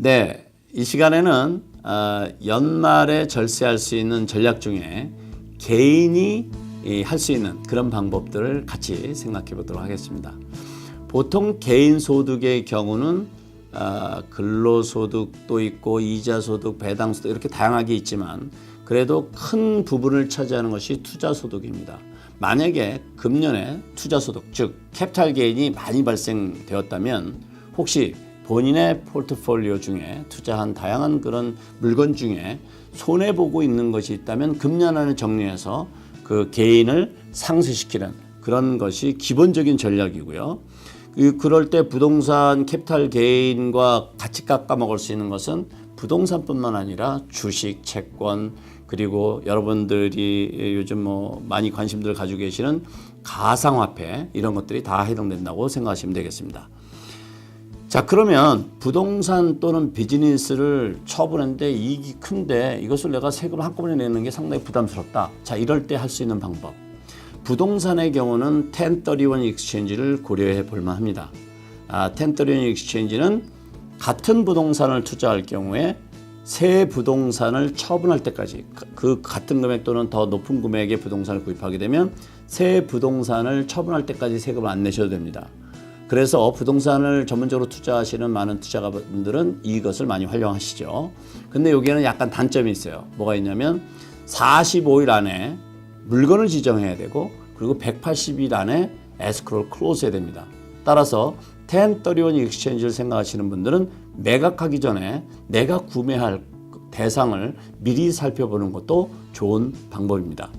네, 이 시간에는 연말에 절세할 수 있는 전략 중에 개인이 할 수 있는 그런 방법들을 같이 생각해 보도록 하겠습니다. 보통 개인 소득의 경우는 근로소득도 있고 이자소득, 배당소득 이렇게 다양하게 있지만 그래도 큰 부분을 차지하는 것이 투자소득입니다. 만약에 금년에 투자소득, 즉 캐피탈 게인이 많이 발생되었다면 혹시 본인의 포트폴리오 중에 투자한 다양한 그런 물건 중에 손해보고 있는 것이 있다면 금년 안에 정리해서 그 개인을 상쇄시키는 그런 것이 기본적인 전략이고요. 그럴 때 부동산 캐피탈 게인과 같이 깎아 먹을 수 있는 것은 부동산뿐만 아니라 주식, 채권, 그리고 여러분들이 요즘 많이 관심들 가지고 계시는 가상화폐 이런 것들이 다 해당된다고 생각하시면 되겠습니다. 자, 그러면 부동산 또는 비즈니스를 처분했는데 이익이 큰데 이것을 내가 세금을 한꺼번에 내는 게 상당히 부담스럽다. 자, 이럴 때 할 수 있는 방법. 부동산의 경우는 1031 익스체인지를 고려해 볼 만합니다. 1031 익스체인지는 같은 부동산을 투자할 경우에 새 부동산을 처분할 때까지 그 같은 금액 또는 더 높은 금액의 부동산을 구입하게 되면 새 부동산을 처분할 때까지 세금을 안 내셔도 됩니다. 그래서 부동산을 전문적으로 투자하시는 많은 투자가분들은 이것을 많이 활용하시죠. 근데 여기에는 약간 단점이 있어요. 뭐가 있냐면 45일 안에 물건을 지정해야 되고 그리고 180일 안에 에스크로를 클로즈해야 됩니다. 따라서 1031 익스체인지를 생각하시는 분들은 매각하기 전에 내가 구매할 대상을 미리 살펴보는 것도 좋은 방법입니다.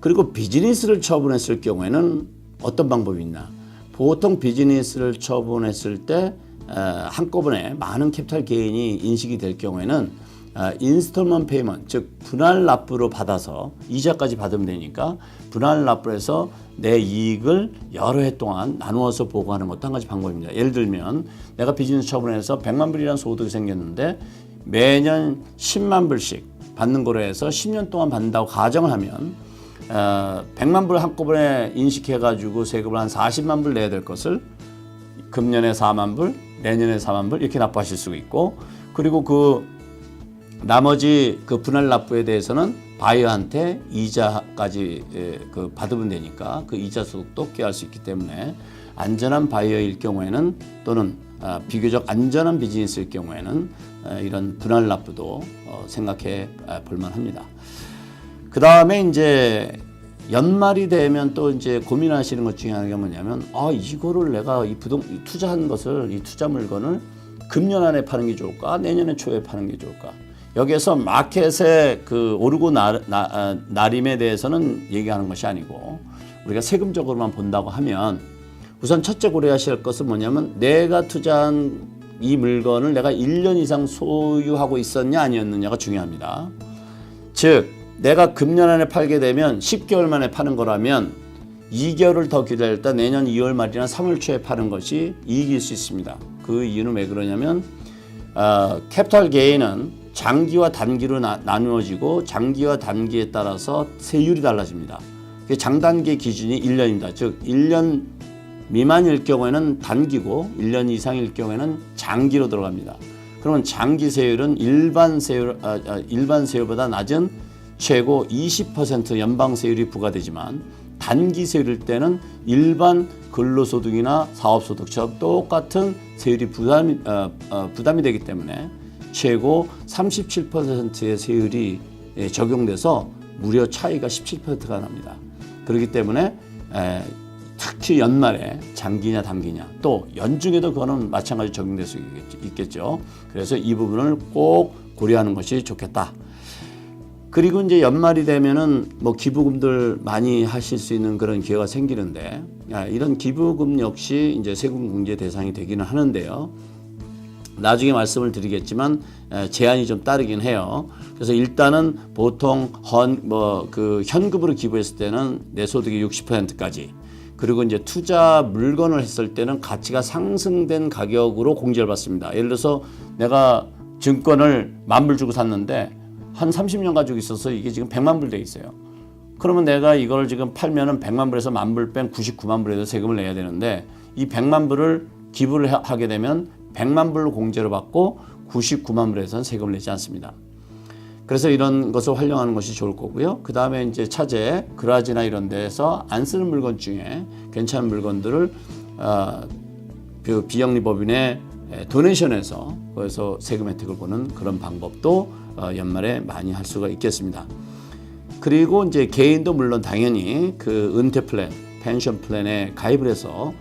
그리고 비즈니스를 처분했을 경우에는 어떤 방법이 있나? 보통 비즈니스를 처분했을 때 한꺼번에 많은 캐피탈 게인이 인식이 될 경우에는 인스톨먼트 페이먼트, 즉 분할 납부로 받아서 이자까지 받으면 되니까 분할 납부해서 내 이익을 여러 해 동안 나누어서 보고하는 것도 한 가지 방법입니다. 예를 들면 내가 비즈니스 처분해서 100만 불이라는 소득이 생겼는데 매년 10만 불씩 받는 거로 해서 10년 동안 받는다고 가정을 하면 100만 불 한꺼번에 인식해가지고 세금을 한 40만 불 내야 될 것을 금년에 4만 불, 내년에 4만 불 이렇게 납부하실 수가 있고 그리고 그 나머지 그 분할 납부에 대해서는 바이어한테 이자까지 그 받으면 되니까 그 이자 소득도 꾀할 수 있기 때문에 안전한 바이어일 경우에는 또는 비교적 안전한 비즈니스일 경우에는 이런 분할 납부도 생각해 볼 만합니다. 그 다음에 이제 연말이 되면 또 이제 고민하시는 것 중에 하나가 뭐냐면 이거를 내가 투자한 것을 이 투자 물건을 금년 안에 파는 게 좋을까 내년에 초에 파는 게 좋을까 여기에서 마켓의 그 오르고 나림에 대해서는 얘기하는 것이 아니고 우리가 세금적으로만 본다고 하면 우선 첫째 고려하셔야 할 것은 뭐냐면 내가 투자한 이 물건을 내가 1년 이상 소유하고 있었냐 아니었느냐가 중요합니다. 즉 내가 금년 안에 팔게 되면 10개월 만에 파는 거라면 2개월을 더 기다렸다 내년 2월 말이나 3월 초에 파는 것이 이익일 수 있습니다. 그 이유는 왜 그러냐면 캐피탈 게인은 장기와 단기로 나누어지고 장기와 단기에 따라서 세율이 달라집니다. 장단기 기준이 1년입니다. 즉 1년 미만일 경우에는 단기고 1년 이상일 경우에는 장기로 들어갑니다. 그러면 장기 세율은 일반 세율보다 낮은 최고 20% 연방세율이 부과되지만 단기 세율일 때는 일반 근로소득이나 사업소득처럼 똑같은 세율이 부담이 되기 때문에 최고 37%의 세율이 적용돼서 무려 차이가 17%가 납니다. 그렇기 때문에 특히 연말에 장기냐 단기냐 또 연중에도 그거는 마찬가지로 적용될 수 있겠죠. 그래서 이 부분을 꼭 고려하는 것이 좋겠다. 그리고 이제 연말이 되면은 기부금들 많이 하실 수 있는 그런 기회가 생기는데 이런 기부금 역시 이제 세금 공제 대상이 되기는 하는데요. 나중에 말씀을 드리겠지만 제한이 좀 따르긴 해요. 그래서 일단은 보통 현금으로 기부했을 때는 내 소득의 60%까지 그리고 이제 투자 물건을 했을 때는 가치가 상승된 가격으로 공제를 받습니다. 예를 들어서 내가 증권을 10,000불 주고 샀는데 한 30년 가지고 있어서 이게 지금 100만 불 돼 있어요. 그러면 내가 이걸 지금 팔면은 100만 불에서 10,000불 뺀 99만 불에도 세금을 내야 되는데 이 100만 불을 기부를 하게 되면 100만 불 공제로 받고 99만 불에선 세금을 내지 않습니다. 그래서 이런 것을 활용하는 것이 좋을 거고요. 그 다음에 이제 차제, 그라지나 이런 데에서 안 쓰는 물건 중에 괜찮은 물건들을 그 비영리법인의 도네이션에서 거기서 세금 혜택을 보는 그런 방법도 연말에 많이 할 수가 있겠습니다. 그리고 이제 개인도 물론 당연히 그 은퇴 플랜, 펜션 플랜에 가입을 해서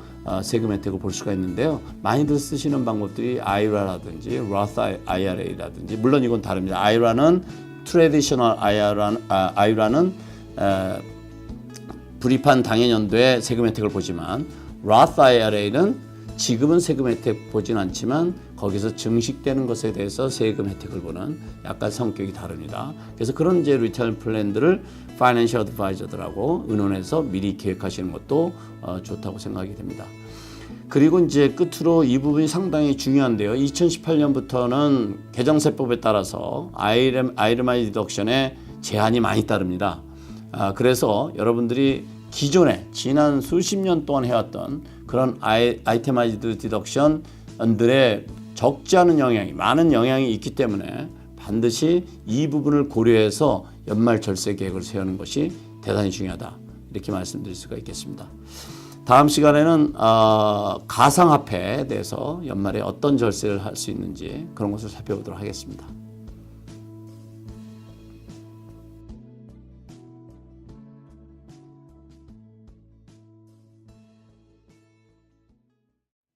세금 혜택을 볼 수가 있는데요. 많이들 쓰시는 방법들이 IRA라든지 Roth IRA라든지 물론 이건 다릅니다. IRA는 트래디셔널 IRA는 불입한 당해년도에 세금 혜택을 보지만 Roth IRA는 지금은 세금 혜택 보진 않지만 거기서 증식되는 것에 대해서 세금 혜택을 보는 약간 성격이 다릅니다. 그래서 그런 이제 리타일 플랜들을 파이낸셜 어드바이저들하고 의논해서 미리 계획하시는 것도 좋다고 생각이 됩니다. 그리고 이제 끝으로 이 부분이 상당히 중요한데요. 2018년부터는 개정세법에 따라서 IRMI 디덕션에 제한이 많이 따릅니다. 그래서 여러분들이 기존에 지난 수십 년 동안 해왔던 그런 아이테마이즈드 디덕션들의 적지 않은 영향이 많은 영향이 있기 때문에 반드시 이 부분을 고려해서 연말 절세 계획을 세우는 것이 대단히 중요하다. 이렇게 말씀드릴 수가 있겠습니다. 다음 시간에는 가상화폐에 대해서 연말에 어떤 절세를 할 수 있는지 그런 것을 살펴보도록 하겠습니다.